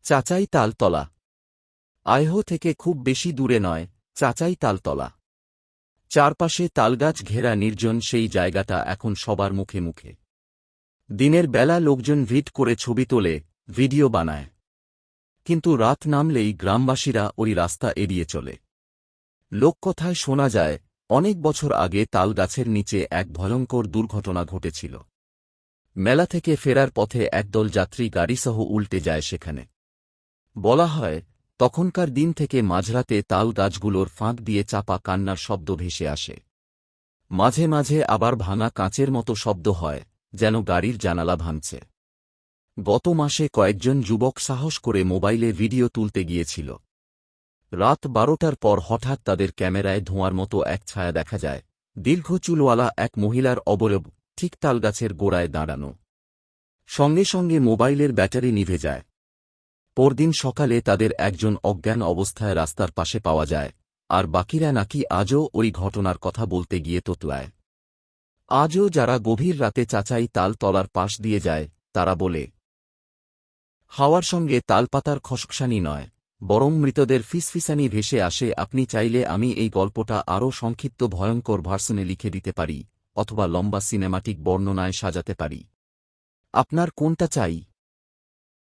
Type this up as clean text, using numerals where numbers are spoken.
চাচাই তালতলা। আইহো থেকে খুব বেশি দূরে নয়, চাচাই তালতলা। চারপাশে তালগাছ ঘেরা নির্জন সেই জায়গাটা এখন সবার মুখে মুখে। দিনের বেলা লোকজন ভিড় করে ছবি তোলে, ভিডিও বানায়। কিন্তু রাত নামলেই গ্রামবাসীরা ওই রাস্তা এড়িয়ে চলে। লোককথায় শোনা যায়, অনেক বছর আগে তালগাছের নিচে এক ভয়ঙ্কর দুর্ঘটনা ঘটেছিল। মেলা থেকে ফেরার পথে একদল যাত্রী গাড়িসহ উল্টে যায় সেখানে। বলা হয়, তখনকার দিন থেকে মাঝরাতে তাল গাছগুলোর ফাঁক দিয়ে চাপা কান্নার শব্দ ভেসে আসে। মাঝে মাঝে আবার ভাঙা কাঁচের মতো শব্দ হয়, যেন গাড়ির জানালা ভাঙছে। গত মাসে কয়েকজন যুবক সাহস করে মোবাইলে ভিডিও তুলতে গিয়েছিল। রাত 12টার পর হঠাৎ তাদের ক্যামেরায় ধোঁয়ার মতো এক ছায়া দেখা যায়, দীর্ঘ চুলওয়ালা এক মহিলার অবয়ব, ঠিক তালগাছের গোড়ায় দাঁড়ানো। সঙ্গে সঙ্গে মোবাইলের ব্যাটারি নিভে যায়। পরদিন সকালে তাদের একজন অজ্ঞান অবস্থায় রাস্তার পাশে পাওয়া যায়, আর বাকিরা নাকি আজও ওই ঘটনার কথা বলতে গিয়ে তোতলায়। আজও যারা গভীর রাতে চাচাই তাল তলার পাশ দিয়ে যায়, তারা বলে, হাওয়ার সঙ্গে তালপাতার খসখসানি নয়, বরং মৃতদের ফিসফিসানি ভেসে আসে। আপনি চাইলে আমি এই গল্পটা আরও সংক্ষিপ্ত ভয়ঙ্কর ভার্সনে লিখে দিতে পারি, অথবা লম্বা সিনেমাটিক বর্ণনায় সাজাতে পারি। আপনার কোনটা চাই?